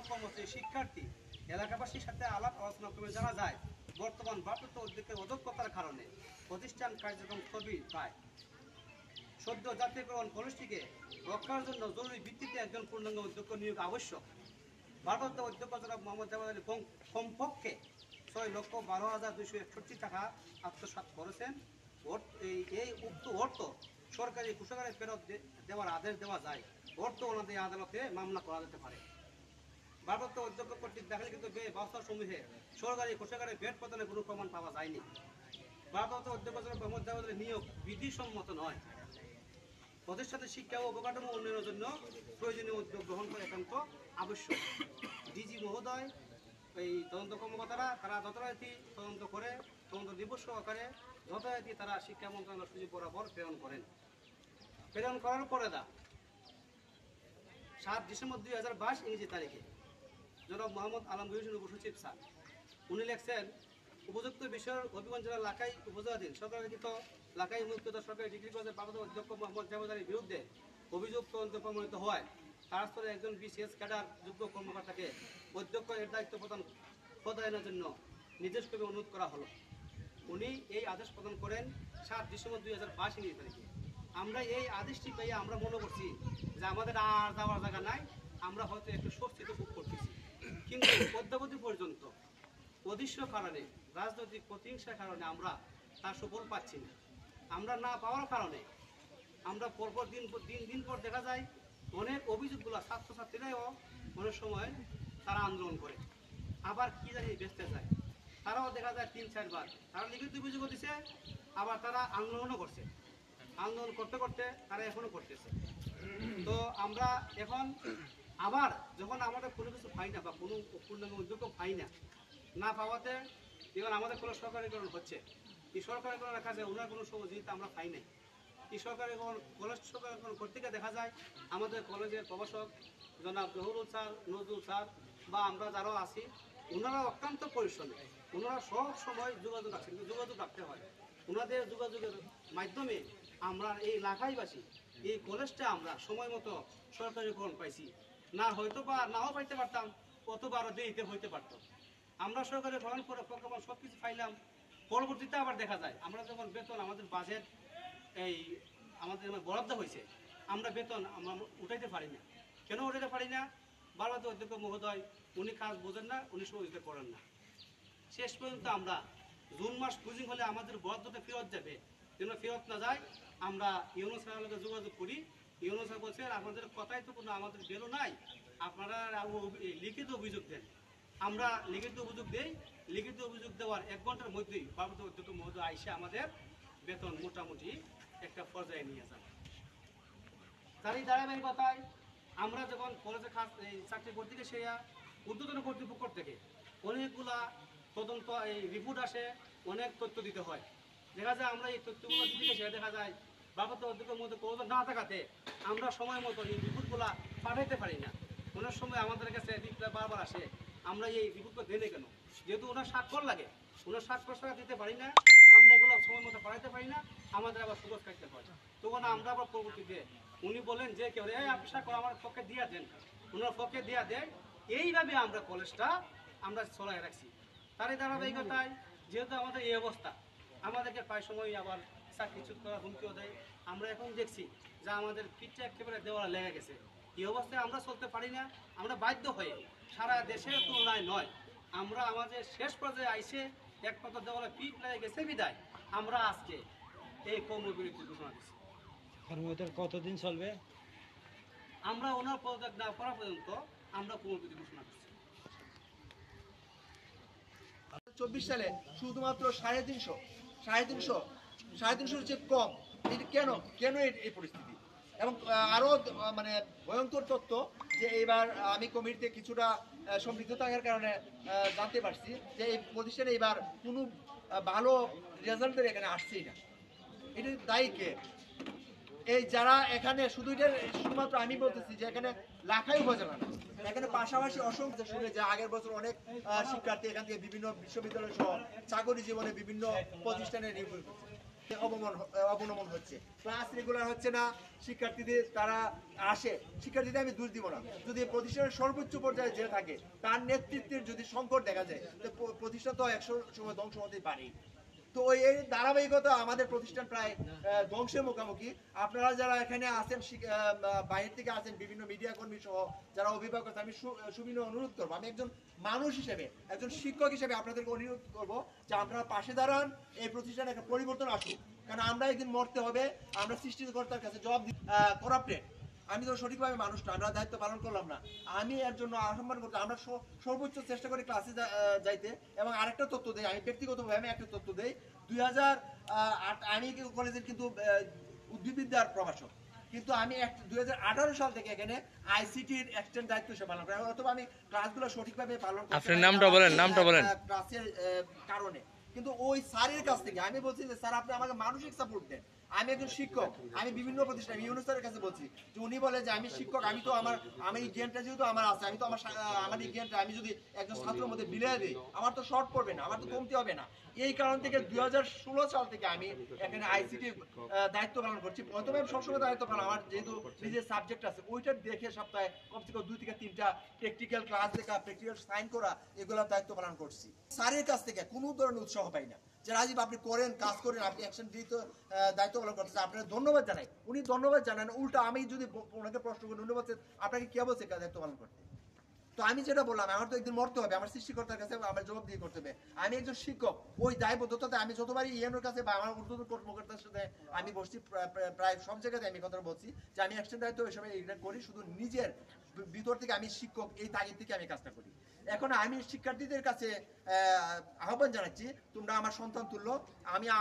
কর্মচারী শিক্ষার্থী এলাকাবাসীর সাথে আলাপ আলোচনা করে জানা যায় বর্তমান ভারপ্রাপ্ত অধ্যক্ষের অদক্ষতার কারণে প্রতিষ্ঠান কার্যক্রম স্থবির প্রায়। সদ্য জাতীয়করণ কলেজটিকে রক্ষার জন্য জরুরি ভিত্তিতে একজন পূর্ণাঙ্গ অধ্যক্ষ নিয়োগ আবশ্যক। ভারপ্রাপ্ত অধ্যক্ষ জনাব মোহাম্মদ জামাল আলী কমপক্ষে 6,12,261 টাকা আত্মসাৎ করেছেন। এই উক্ত অর্থ সরকারি কোষাগারে ফেরত দেওয়ার আদেশ দেওয়া যায়। অর্থ ওনাদের আদালতে মামলা করা যেতে পারে। ভারপ্রাপ্ত অধ্যক্ষ কর্তৃক দাখিলকৃত ব্যয় বস্তাসমূহে সরকারি কোষাগারে ভ্যাট প্রদানের কোনো প্রমাণ পাওয়া যায়নি। ভারপ্রাপ্ত অধ্যক্ষ জনাব মোহাম্মদ জামাল আলী নিয়োগ বিধিসম্মত নয়। প্রতিষ্ঠানের শিক্ষা ও অবকাঠামো উন্নয়নের জন্য প্রয়োজনীয় উদ্যোগ গ্রহণ করা একান্ত আবশ্যক। ডিজি মহোদয় এই তদন্ত কর্মকর্তারা তারা যথারীতি তদন্ত করে তদন্ত দিবস সহকারে যথারীতি তারা শিক্ষা মন্ত্রণালয়ের সচিব বরাবর প্রেরণ করেন। প্রেরণ করার পরে 7 ডিসেম্বর 2022 ইংরেজি তারিখে জনাব মোহাম্মদ আলমগীর হোসেন উপসচিব স্যার উনি লেখছেন, উপযুক্ত বিষয়ের হবিগঞ্জ জেলার লাখাই উপজেলাধীন সরকারকৃত লাখাই মুক্তিত সরকারি ডিগ্রি কলেজের ভারপ্রাপ্ত অধ্যক্ষ মোহাম্মদ জামাল আলীর বিরুদ্ধে অভিযোগ তদন্ত প্রমাণিত হয়। তার স্তরে একজন বিসিএস ক্যাডার যোগ্য কর্মকর্তাকে অধ্যক্ষ এর দায়িত্ব প্রদানের জন্য নির্দেশ করে অনুরোধ করা হলো। উনি এই আদেশ প্রদান করেন 7 ডিসেম্বর 2022 ইংরেজি তারিখে। আমরা এই আদেশটি পেয়ে আমরা মনে করছি যে আমাদের আর যাওয়ার জায়গা নাই, আমরা হয়তো একটু স্বস্তিতে ভোগ করতেছি। কিন্তু অদ্যাবধি পর্যন্ত অদৃশ্য কারণে রাজনৈতিক প্রতিহিংসার কারণে আমরা তার সুফল পাচ্ছি না। আমরা না পাওয়ার কারণে আমরা পরপর দিন পর দেখা যায় অনেক অভিযোগগুলো ছাত্রছাত্রীরাও অনেক সময় তারা আন্দোলন করে, আবার কি জানি বেচতে যায়, তারাও দেখা যায় 3-4 বার তারা লিখিত অভিযোগও দিচ্ছে, আবার তারা আন্দোলনও করছে। আন্দোলন করতে করতে তারা এখনো করতেছে। তো আমরা এখন আবার যখন আমাদের কোনো কিছু পাই না বা কোনো পূর্ণাঙ্গ উদ্যোগ পাই না পাওয়াতে এখন আমাদের কোনো সরকারিকরণ হচ্ছে। এই সরকারিকরণের কাছে ওনার কোনো সহযোগিতা আমরা পাই নাই। এই সরকারিকরণ কলেজ সরকারিকরণ করতে গিয়ে দেখা যায় আমাদের কলেজের প্রভাষক জনাব জহুরুল স্যার, নজরুল স্যার বা আমরা যারাও আছি ওনারা অত্যন্ত পরিশ্রমী। ওনারা সব সময় যোগাযোগ রাখছেন, যোগাযোগ রাখতে হয়। ওনাদের যোগাযোগের মাধ্যমে আমরা এই লাখাইবাসী এই কলেজটা আমরা সময় মতো সরকারিকরণ পাইছি। না হয়তো বা নাও পাইতে পারতাম, কতবারও দেরিতে হইতে পারত। আমরা সরকারিকরণ করে প্রকল্প সব কিছু পাইলাম, পরবর্তীতে আবার দেখা যায় আমরা যখন বেতন আমাদের বাজেট এই আমাদের বরাদ্দ হয়েছে আমরা বেতন আমরা উঠাইতে পারি না। কেন উঠাইতে পারি না? ভারপ্রাপ্ত অধ্যক্ষ মহোদয় উনি কাজ বোঝেন না, উনি সহযোগিতা করেন না। শেষ পর্যন্ত আমরা জুন মাস ক্লোজিং হলে আমাদের বরাদ্দটা ফেরত যাবে, যেন ফেরত না যায় আমরা ইউনো স্যারের লগে যোগাযোগ করি। ইউনো স্যার বলছেন আপনাদের কথাই তো কোনো আমাদের বেরো নাই, আপনারা লিখিত অভিযোগ দেন। আমরা লিখিত অভিযোগ দেই, লিখিত অভিযোগ দেওয়ার 1 ঘন্টার মধ্যেই ভারপ্রাপ্ত অধ্যক্ষ মহোদয় আইসে আমাদের বেতন মোটামুটি একটা পর্যায়ে নিয়ে যান। তারই ধারাবাহিকতায় আমরা যখন কলেজে চাকরি করতে গিয়ে সেই ঊর্ধ্বতন কর্তৃপক্ষ থেকে অনেকগুলা তদন্ত এই রিপোর্ট আসে, অনেক তথ্য দিতে হয়। দেখা যায় আমরা এই তথ্যগুলো দিতে গিয়ে দেখা যায় ভারপ্রাপ্ত অধ্যক্ষের মধ্যে কোনো না থাকাতে আমরা সময় মতো এই রিপোর্টগুলো পাঠাইতে পারি না। অনেক সময় আমাদের কাছে রিপোর্ট বারবার আসে, আমরা এই রিপোর্টটা দেনে কেন, যেহেতু ওনার স্বাক্ষর লাগে, ওনার স্বাক্ষর দিতে পারি না, আমরা এগুলো সময় মতো পাঠাইতে পারি না, আমাদের আবার সুযোগ কাটতে হয়। তখন আমরা আবার পরবর্তীতে উনি বলেন যে কেউ আপনি স্বাক্ষর আমার পক্ষে দিয়ে দেন, ওনার পক্ষে দিয়ে দেন। এইভাবে আমরা কলেজটা আমরা চলাই রাখছি। তারই ধারাবাহিকতায় যেহেতু আমাদের এই অবস্থা, আমাদেরকে প্রায় সময় আবার চাকরিচ্যুত করার হুমকিও দেয়। আমরা এখন দেখছি যে আমাদের পিঠটা একেবারে দেওয়ালে লেগে গেছে। এই অবস্থায় আমরা চলতে পারি না, আমরা বাধ্য হয়ে সারা দেশের তুলনায় নয়, আমরা আমাদের শেষ পর্যায়ে আইসে একমাত্র দেওয়ালে পিঠ লেগে গেছে বিদায় আমরা আজকে এই কর্মবিরতি ঘোষণা দিচ্ছি। কর্মবিরতি কতদিন চলবে? আমরা ওনার পদত্যাগ না করা পর্যন্ত আমরা কর্মবিরতি ঘোষণা করছি। 24 সালে শুধুমাত্র 350 চেয়ে কম। কেন কেন এই পরিস্থিতি? এবং আরো মানে ভয়ঙ্কর তথ্য যে এইবার আমি কমিটিতে কিছুটা সম্পৃক্ত থাকার কারণে জানতে পারছি যে এই প্রতিষ্ঠানে এবার কোনো ভালো রেজাল্টের এখানে আসছেই না। এটার দায়ী কে? এই যারা এখানে শুধুমাত্র আমি বলতেছি যে এখানে লাখাই উপজেলা না, এখানে পাশাপাশি অসংখ্য শুনে যে আগের বছর অনেক শিক্ষার্থী এখান থেকে বিভিন্ন বিশ্ববিদ্যালয় সহ চাকরি জীবনে বিভিন্ন প্রতিষ্ঠানে নিয়োগ করছে। অবনমন হচ্ছে, ক্লাস রেগুলার হচ্ছে না, শিক্ষার্থীদের তারা আসে, শিক্ষার্থীদের আমি দোষ দিব না, যদি প্রতিষ্ঠানের সর্বোচ্চ পর্যায়ে যে থাকে তার নেতৃত্বের যদি সংকট দেখা যায় তো প্রতিষ্ঠান তো 100 সময় ধ্বংস হতেই পারে। তো এই ধারাবাহিকতা আমাদের প্রতিষ্ঠান প্রায় ধ্বংসের মুখোমুখি। আপনারা যারা এখানে আছেন, বাইরে থেকে আছেন, বিভিন্ন মিডিয়া কর্মী সহ যারা অভিভাবক আছে, আমি সুবিনয় অনুরোধ করবো, আমি একজন মানুষ হিসেবে, একজন শিক্ষক হিসেবে আপনাদেরকে অনুরোধ করবো যে আপনারা পাশে দাঁড়ান, এই প্রতিষ্ঠানে একটা পরিবর্তন আসুক। কারণ আমরা একদিন মরতে হবে, আমরা সৃষ্টিকর্তার কাছে জবাব দিই। করাপ্টেড, আমি তো সঠিকভাবে মানুষ না, আমরা দায়িত্ব পালন করলাম না, আমি এর জন্য আহ্বান করতে, আমরা সর্বোচ্চ চেষ্টা করি ক্লাসে যাইতে। এবং আরেকটা তথ্য দেই, আমি ব্যক্তিগতভাবে আমি একটা তথ্য দেই, 2008 আমি কলেজের কিন্তু উদ্ভিদবিদ্যার প্রভাষক, কিন্তু আমি 2018 সাল থেকে এখানে আইসিটির এক্সটেন্ড দায়িত্ব হিসেবে পালন করি, অথবা আমি ক্লাসগুলো সঠিকভাবে পালন করি। আপনার নামটা বলেন। ক্লাসের কারণে কিন্তু ওই স্যারের কাছ থেকে আমি বলছি যে স্যার আপনি আমাকে মানসিক সাপোর্ট দেন, আমি একজন শিক্ষক, আমি বিভিন্ন প্রতিষ্ঠান ইউনুস স্যারের কাছে বলছি যে উনি বলে যে আমি শিক্ষক, আমি তো আমার এই জ্ঞানটা যেহেতু আমার আছে, আমি তো আমার এই জ্ঞানটা আমি যদি একজন ছাত্রের মধ্যে বিলিয়ে দিই আমার তো শর্ট পড়বে না, আমার তো কমতে হবে না। এই কারণ থেকে 2016 সাল থেকে আমি এখানে আইসিটি দায়িত্ব পালন করছি। প্রথমে সবসময় দায়িত্ব পালন, আমার যেহেতু নিজের সাবজেক্ট আছে ওইটা দেখে সপ্তাহে কমসে কম 2 থেকে 3টা প্র্যাকটিক্যাল ক্লাস দেখা, প্র্যাকটিক্যাল সাইন করা, এগুলোর দায়িত্ব পালন করছি। স্যারের কাছ থেকে কোনো ধরনের উৎসাহ পাই না যে রাজীব আপনি করেন, কাজ করেন, আপনি অ্যাকশন দিতে দায়িত্ব পালন করতেছেন, আপনার ধন্যবাদ জানাই। উনি ধন্যবাদ জানান, উল্টা আমি যদি ওনাকে প্রশ্ন করি উনি বলছেন আপনাকে কে বলছে দায়িত্ব পালন করতে। তো আমি যেটা বললাম, আমার তো একদিন মরতে হবে, আমার সৃষ্টিকর্তার কাছে আমার জবাব দিয়ে করতে হবে। আমি একজন শিক্ষক, ওই দায়বদ্ধতাতে আমি যতবারই ইএনওর কাছে বা আমার ঊর্ধ্বতন কর্মকর্তার সাথে আমি বসছি, প্রায় সব জায়গাতে আমি কথা বলছি যে আমি অ্যাকশন দায়িত্ব ওই সময় এটা করি, শুধু নিজের ভিতর থেকে আমি শিক্ষক, এই তাগিদ থেকে আমি কাজটা করি। এখন আমি শিক্ষার্থীদের কাছে আহ্বান জানাচ্ছি, তোমরা আমার সন্তান তুল্য,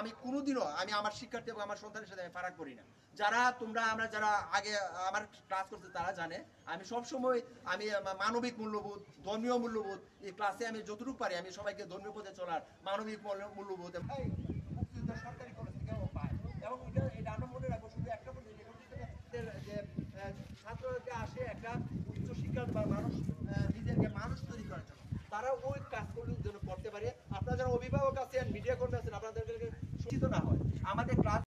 আমি কোনোদিনও আমি আমার শিক্ষার্থী এবং আমার সন্তানের সাথে আমি ফারাক করি না। আমরা যারা আগে আমার ক্লাস করতে তারা জানে আমি সবসময় আমি মানবিক মূল্যবোধ, ধর্মীয় মূল্যবোধ, এই ক্লাসে আমি যতটুকু পারি আমি সবাইকে ধর্মীয় পথে চলার মানবিক মূল্যবোধ সরকারি কলেজ থেকেও পায়। এবং এটা আমরা মনে রাখবো, শুধু একটা যে ছাত্ররা আসে একটা উচ্চ শিক্ষার বা মানুষ নিজেকে মানুষ তৈরি করার জন্য, তারা ওই কাজগুলো যেন করতে পারে। আপনারা যারা অভিভাবক আছেন, মিডিয়া কর্মী আছেন, আপনাদেরকে সচেতন না হয় আমাদের ক্লাস